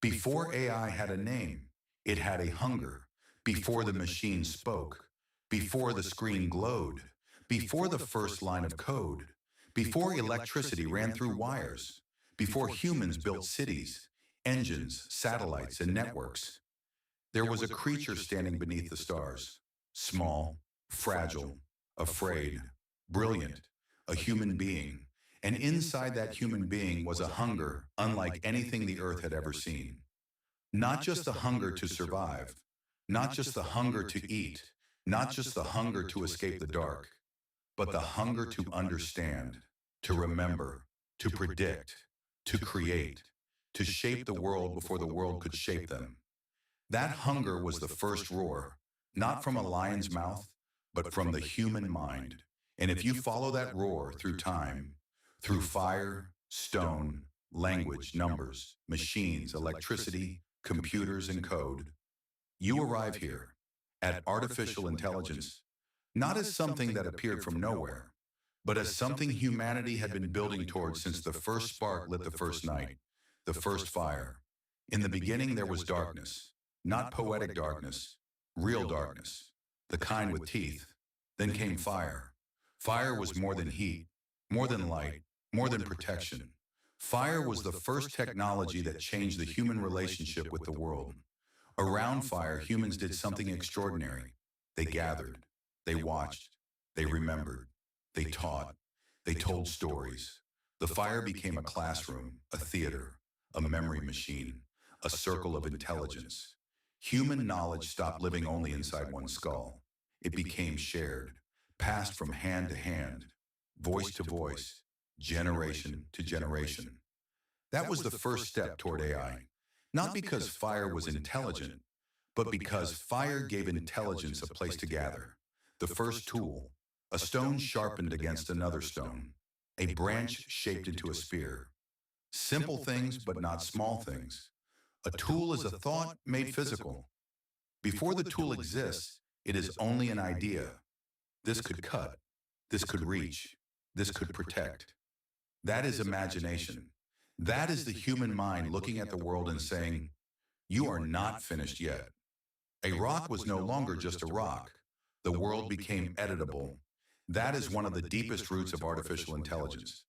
Before AI had a name, it had a hunger. Before the machine spoke, before the screen glowed, before the first line of code, before electricity ran through wires, before humans built cities, engines, satellites, and networks, there was a creature standing beneath the stars, small, fragile, afraid, brilliant, a human being. And inside that human being was a hunger unlike anything the earth had ever seen. Not just the hunger to survive, not just the hunger to eat, not just the hunger to escape the dark, but the hunger to understand, to remember, to predict, to create, to shape the world before the world could shape them. That hunger was the first roar, not from a lion's mouth, but from the human mind. And if you follow that roar through time, through fire, stone, language, numbers, machines, electricity, computers, and code, you arrive here at artificial intelligence, not as something that appeared from nowhere, but as something humanity had been building towards since the first spark lit the first night, the first fire. In the beginning, there was darkness, not poetic darkness, real darkness, the kind with teeth. Then came fire. Fire was more than heat, more than light, more than protection. Fire was the first technology that changed the human relationship with the world. Around fire, humans did something extraordinary. They gathered, they watched, they remembered, they taught, they told stories. The fire became a classroom, a theater, a memory machine, a circle of intelligence. Human knowledge stopped living only inside one skull. It became shared, passed from hand to hand, voice to voice, generation to generation. That was the first step toward AI, not because fire was intelligent, but because fire gave intelligence a place to gather. The first tool, a stone sharpened against another stone, a branch shaped into a spear. Simple things, but not small things. A tool is a thought made physical. Before the tool exists, it is only an idea. This could cut, this could reach, this could protect. That is imagination. That is the human mind looking at the world and saying, "You are not finished yet." A rock was no longer just a rock. The world became editable. That is one of the deepest roots of artificial intelligence.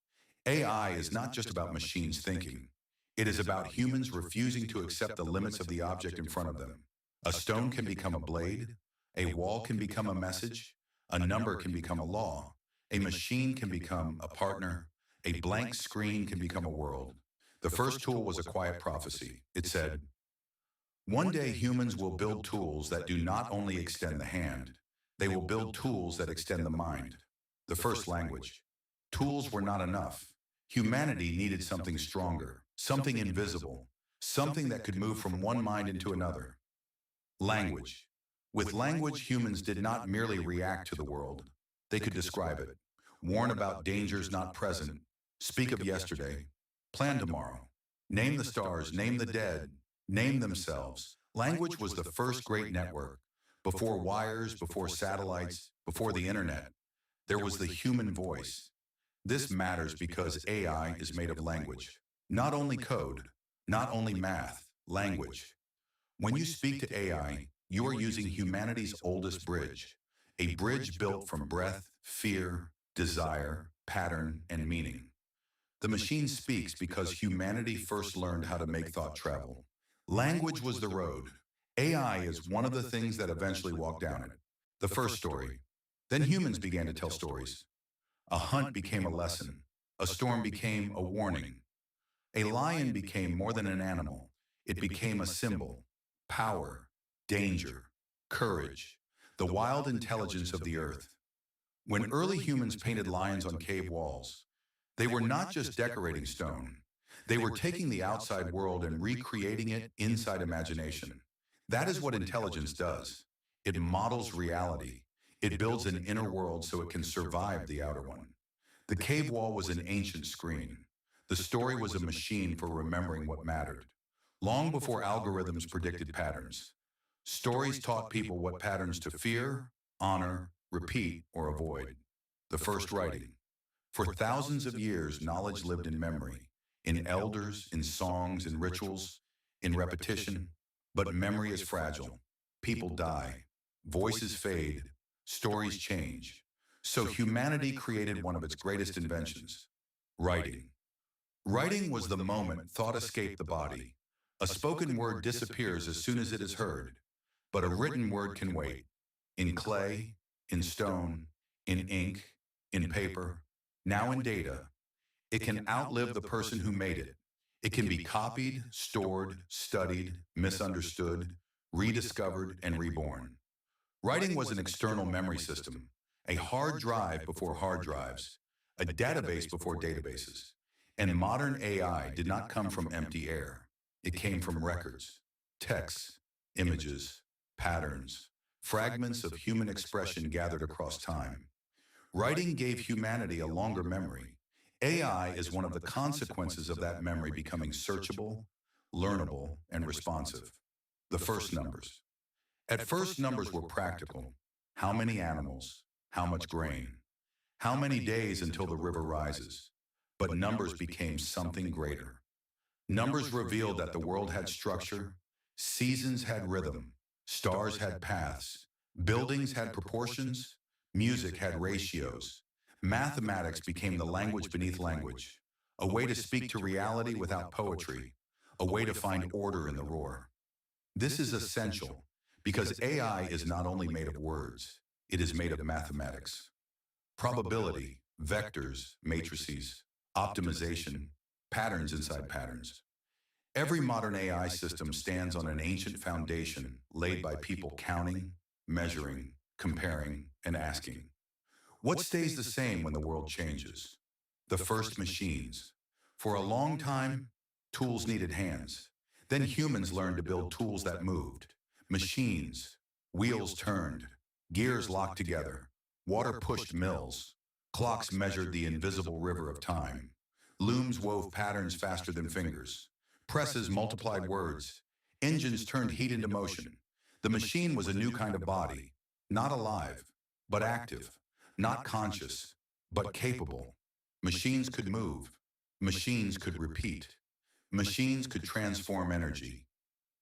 AI is not just about machines thinking. It is about humans refusing to accept the limits of the object in front of them. A stone can become a blade, a wall can become a message, a number can become a law, a machine can become a partner, a blank screen can become a world. The first tool was a quiet prophecy. It said, "One day humans will build tools that do not only extend the hand, they will build tools that extend the mind." The first language. Tools were not enough. Humanity needed something stronger, something invisible, something that could move from one mind into another. Language. With language, humans did not merely react to the world. They could describe it, warn about dangers not present, speak of yesterday, plan tomorrow, name the stars, name the dead, name themselves. Language was the first great network. Before wires, before satellites, before the internet, there was the human voice. This matters because AI is made of language. Not only code, not only math, language. When you speak to AI, you are using humanity's oldest bridge, a bridge built from breath, fear, desire, pattern, and meaning. The machine speaks because humanity first learned how to make thought travel. Language was the road. AI is one of the things that eventually walked down it. The first story. Then humans began to tell stories. A hunt became a lesson. A storm became a warning. A lion became more than an animal. It became a symbol. Power, danger, courage, the wild intelligence of the earth. When early humans painted lions on cave walls, they were not just decorating stone. They were taking the outside world and recreating it inside imagination. That is what intelligence does. It models reality. It builds an inner world so it can survive the outer one. The cave wall was an ancient screen. The story was a machine for remembering what mattered. Long before algorithms predicted patterns, stories taught people what patterns to fear, honor, repeat, or avoid. The first writing. For thousands of years, knowledge lived in memory, in elders, in songs, in rituals, in repetition, but memory is fragile. People die, voices fade, stories change. So humanity created one of its greatest inventions, writing. Writing was the moment thought escaped the body. A spoken word disappears as soon as it is heard, but a written word can wait. In clay, in stone, in ink, in paper, now in data, it can outlive the person who made it. It can be copied, stored, studied, misunderstood, rediscovered, and reborn. Writing was an external memory system, a hard drive before hard drives, a database before databases. And modern AI did not come from empty air. It came from records, texts, images, patterns, fragments of human expression gathered across time. Writing gave humanity a longer memory. AI is one of the consequences of that memory becoming searchable, learnable, and responsive. The first numbers. At first, numbers were practical. How many animals? How much grain? How many days until the river rises? But numbers became something greater. Numbers revealed that the world had structure, seasons had rhythm, stars had paths, buildings had proportions, music had ratios. Mathematics became the language beneath language, a way to speak to reality without poetry, a way to find order in the roar. This is essential because AI is not only made of words, it is made of mathematics. Probability, vectors, matrices, optimization, patterns inside patterns. Every modern AI system stands on an ancient foundation laid by people counting, measuring, comparing, and asking. What stays the same when the world changes? The first machines. For a long time, tools needed hands. Then humans learned to build tools that moved. Machines. Wheels turned. Gears locked together. Water pushed mills. Clocks measured the invisible river of time. Looms wove patterns faster than fingers. Presses multiplied words. Engines turned heat into motion. The machine was a new kind of body, not alive, but active, not conscious, but capable. Machines could move. Machines could repeat. Machines could transform energy.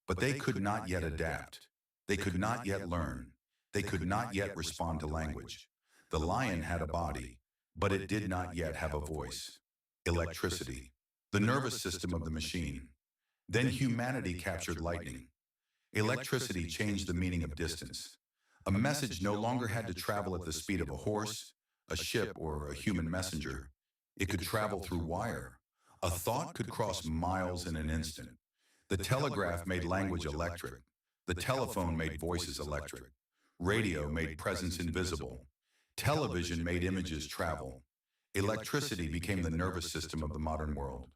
But they could not yet adapt. They could not yet learn. They could not yet respond to language. The lion had a body, but it did not yet have a voice. Electricity, the nervous system of the machine. Then humanity captured lightning. Electricity changed the meaning of distance. A message no longer had to travel at the speed of a horse, a ship, or a human messenger. It could travel through wire. A thought could cross miles in an instant. The telegraph made language electric. The telephone made voices electric. Radio made presence invisible. Television made images travel. Electricity became the nervous system of the modern world.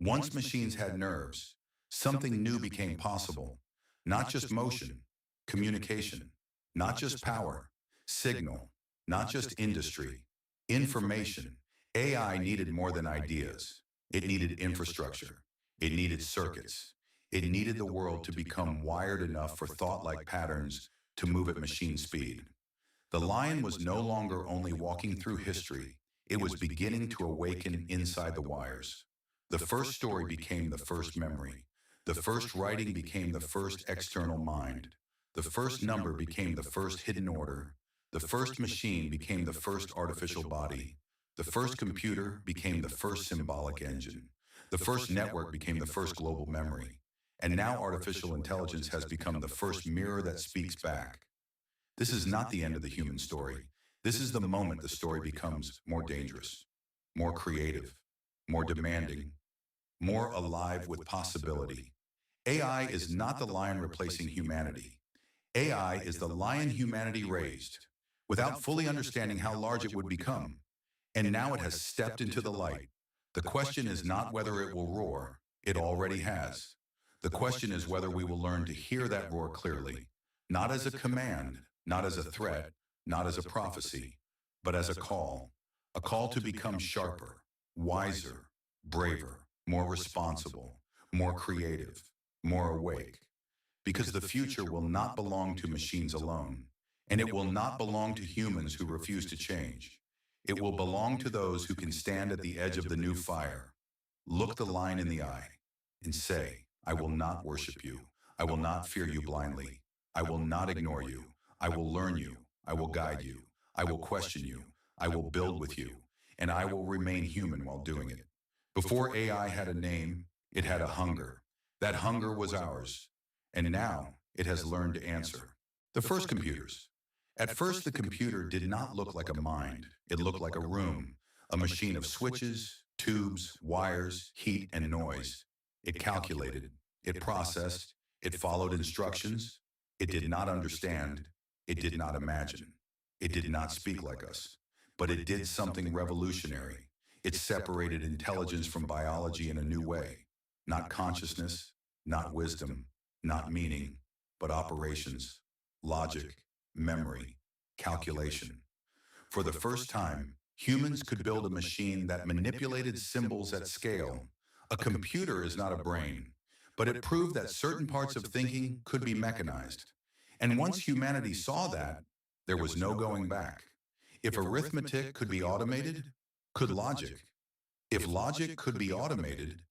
Once machines had nerves, something new became possible. Not just motion, communication. Not just power, signal. Not just industry, information. AI needed more than ideas. It needed infrastructure. It needed circuits. It needed the world to become wired enough for thought-like patterns to move at machine speed. The lion was no longer only walking through history, it was beginning to awaken inside the wires. The first story became the first memory. The first writing became the first external mind. The first number became the first hidden order. The first machine became the first artificial body. The first computer became the first symbolic engine. The first network became the first global memory. And now artificial intelligence has become the first mirror that speaks back. This is not the end of the human story. This is the moment the story becomes more dangerous, more creative, more demanding, more alive with possibility. AI is not the lion replacing humanity. AI is the lion humanity raised, without fully understanding how large it would become. And now it has stepped into the light. The question is not whether it will roar, it already has. The question is whether we will learn to hear that roar clearly, not as a command, not as a threat, not as a prophecy, but as a call to become sharper, wiser, braver, more responsible, more creative, more awake. Because the future will not belong to machines alone, and it will not belong to humans who refuse to change. It will belong to those who can stand at the edge of the new fire, look the lion in the eye, and say, I will not worship you. I will not fear you blindly. I will not ignore you. I will learn you. I will guide you. I will question you. I will build with you. And I will remain human while doing it. Before AI had a name, it had a hunger. That hunger was ours. And now it has learned to answer. The first computers. At first, the computer did not look like a mind. It looked like a room, a machine of switches, tubes, wires, heat, and noise. It calculated. It processed. It followed instructions. It did not understand. It did not imagine. It did not speak like us. But it did something revolutionary. It separated intelligence from biology in a new way. Not consciousness, not wisdom, not meaning, but operations, logic, memory, calculation. For the first time, humans could build a machine that manipulated symbols at scale. A computer is not a brain, but it proved that certain parts of thinking could be mechanized. And once humanity saw that, there was no going back. If arithmetic could be automated, could logic? If logic could be automated,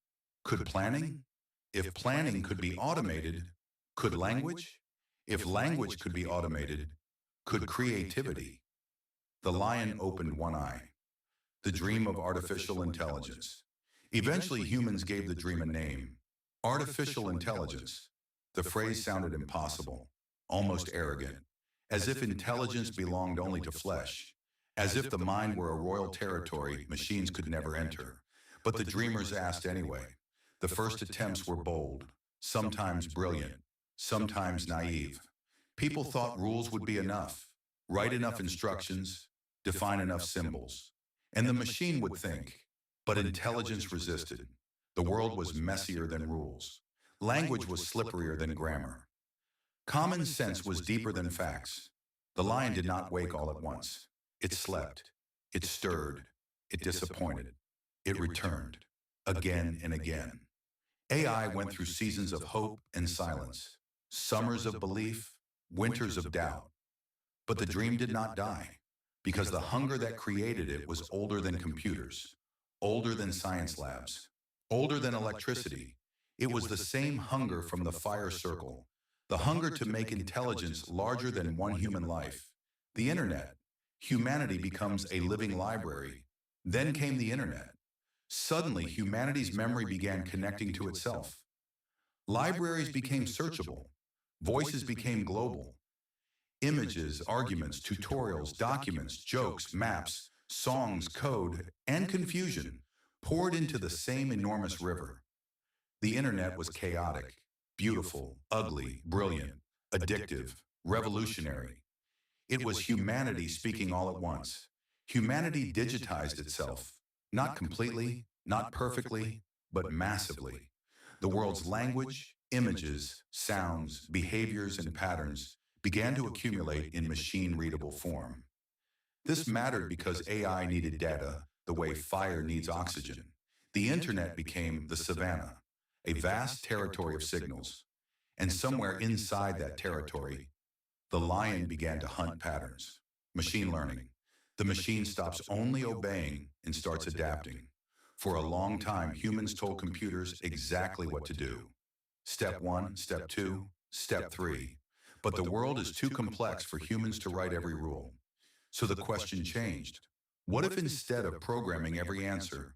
could planning? If planning could be automated, could language? If language could be automated, could creativity? The lion opened one eye. The dream of artificial intelligence. Eventually, humans gave the dream a name. Artificial intelligence. The phrase sounded impossible, almost arrogant, as if intelligence belonged only to flesh, as if the mind were a royal territory machines could never enter. But the dreamers asked anyway. The first attempts were bold, sometimes brilliant, sometimes naive. People thought rules would be enough, write enough instructions, define enough symbols, and the machine would think. But intelligence resisted. The world was messier than rules. Language was slipperier than grammar. Common sense was deeper than facts. The lion did not wake all at once. It slept. It stirred. It disappointed. It returned. Again and again. AI went through seasons of hope and silence, summers of belief, winters of doubt. But the dream did not die, because the hunger that created it was older than computers, older than science labs, older than electricity. It was the same hunger from the fire circle, the hunger to make intelligence larger than one human life. The internet. Humanity becomes a living library. Then came the internet. Suddenly, humanity's memory began connecting to itself. Libraries became searchable. Voices became global. Images, arguments, tutorials, documents, jokes, maps, songs, code, and confusion poured into the same enormous river. The internet was chaotic, beautiful, ugly, brilliant, addictive, revolutionary. It was humanity speaking all at once. Humanity digitized itself, not completely, not perfectly, but massively. The world's language, images, sounds, behaviors, and patterns began to accumulate in machine-readable form. This mattered because AI needed data the way fire needs oxygen. The internet became the savanna, a vast territory of signals. And somewhere inside that territory, the lion began to hunt patterns. Machine learning. The machine stops only obeying and starts adapting. For a long time, humans told computers exactly what to do. Step 1, Step 2, Step 3. But the world is too complex for humans to write every rule. So the question changed. What if instead of programming every answer,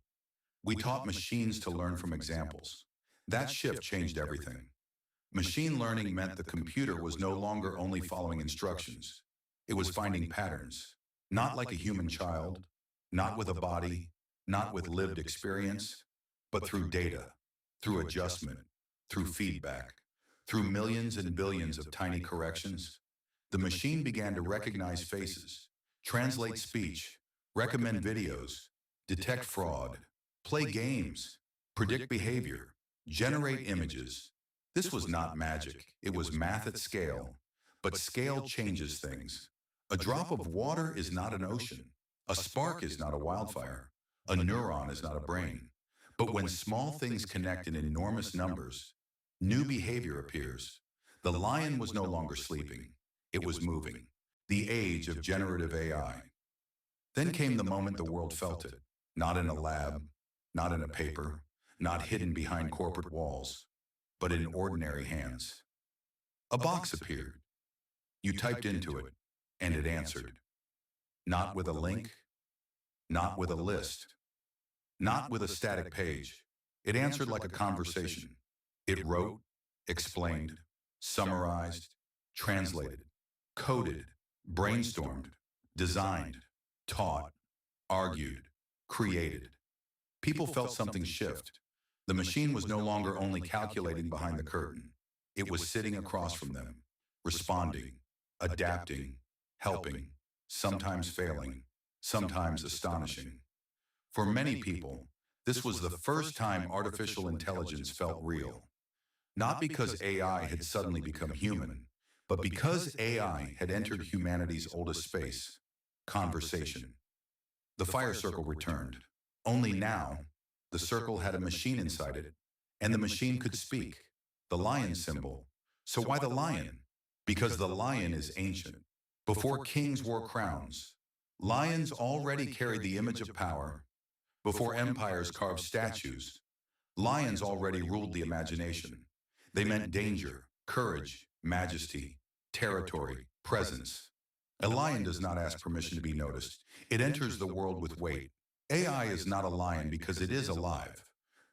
we taught machines to learn from examples? That shift changed everything. Machine learning meant the computer was no longer only following instructions. It was finding patterns, not like a human child, not with a body, not with lived experience, but through data, through adjustment, through feedback, through millions and billions of tiny corrections. The machine began to recognize faces, translate speech, recommend videos, detect fraud, play games, predict behavior, generate images. This was not magic, it was math at scale. But scale changes things. A drop of water is not an ocean. A spark is not a wildfire. A neuron is not a brain. But when small things connect in enormous numbers, new behavior appears. The lion was no longer sleeping. It was moving. The age of generative AI. Then came the moment the world felt it. Not in a lab, not in a paper, not hidden behind corporate walls. but in ordinary hands. A box appeared. You typed into it, and it answered. Not with a link, not with a list, not with a static page. It answered like a conversation. It wrote, explained, summarized, translated, coded, brainstormed, designed, taught, argued, created. People felt something shift. The machine was no longer only calculating behind the curtain. It was sitting across from them, responding, adapting, helping, sometimes failing, sometimes astonishing. For many people, this was the first time artificial intelligence felt real. Not because AI had suddenly become human, but because AI had entered humanity's oldest space, conversation. The fire circle returned. Only now, the circle had a machine inside it, and the machine could speak, the lion symbol. So why the lion? Because the lion is ancient. Before kings wore crowns, lions already carried the image of power. Before empires carved statues, lions already ruled the imagination. They meant danger, courage, majesty, territory, presence. A lion does not ask permission to be noticed. It enters the world with weight. AI is not a lion because it is alive.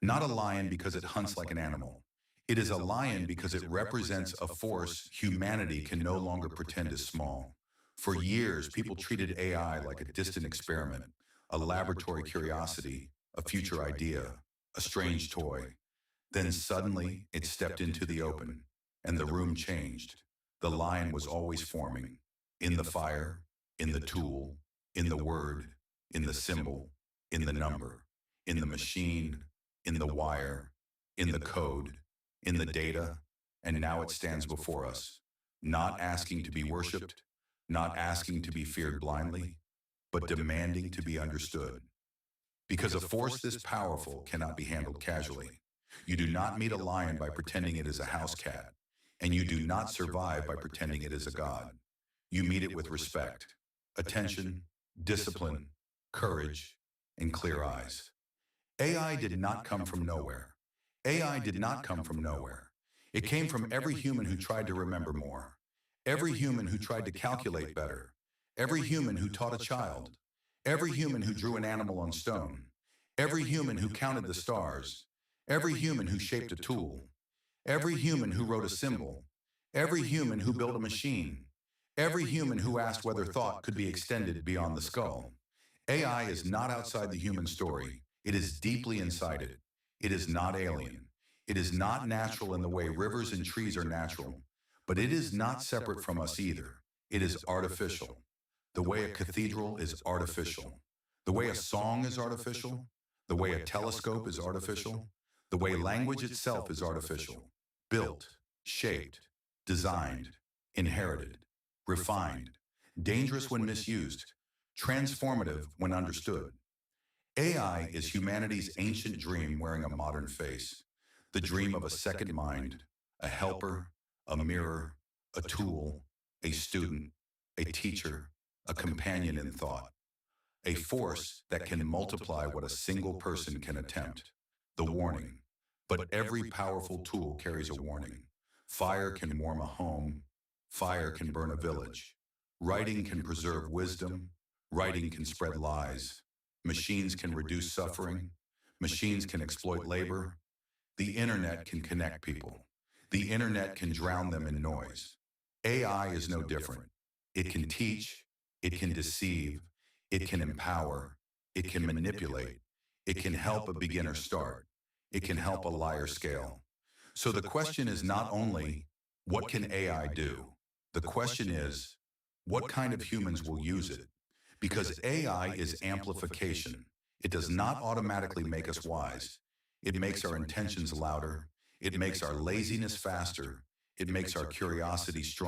Not a lion because it hunts like an animal. It is a lion because it represents a force humanity can no longer pretend is small. For years, people treated AI like a distant experiment, a laboratory curiosity, a future idea, a strange toy. Then suddenly, it stepped into the open, and the room changed. The lion was always forming, in the fire, in the tool, in the word, in the symbol, in the number, in the machine, in the wire, in the code, in the data, and now it stands before us, not asking to be worshipped, not asking to be feared blindly, but demanding to be understood. Because a force this powerful cannot be handled casually. You do not meet a lion by pretending it is a house cat, and you do not survive by pretending it is a god. You meet it with respect, attention, discipline, courage, and clear eyes. AI did not come from nowhere. AI did not come from nowhere. It came from every human who tried to remember more, every human who tried to calculate better, every human who taught a child, every human who drew an animal on stone, every human who counted the stars, every human who shaped a tool, every human who wrote a symbol, every human who built a machine, every human who asked whether thought could be extended beyond the skull. AI is not outside the human story. It is deeply inside it. It is not alien. It is not natural in the way rivers and trees are natural, but it is not separate from us either. It is artificial. The way a cathedral is artificial. The way a song is artificial. The way a telescope is artificial. The way language itself is artificial. Built, shaped, designed, inherited, refined, dangerous when misused, transformative when understood. AI is humanity's ancient dream wearing a modern face, the dream of a second mind, a helper, a mirror, a tool, a student, a teacher, a companion in thought, a force that can multiply what a single person can attempt. The warning. But every powerful tool carries a warning. Fire can warm a home. Fire can burn a village. Writing can preserve wisdom. Writing can spread lies. Machines can reduce suffering. Machines can exploit labor. The internet can connect people. The internet can drown them in noise. AI is no different. It can teach. It can deceive. It can empower. It can manipulate. It can help a beginner start. It can help a liar scale. So the question is not only, what can AI do? The question is, what kind of humans will use it? Because AI is amplification. It does not automatically make us wise. It makes our intentions louder. It makes our laziness faster. It makes our curiosity stronger.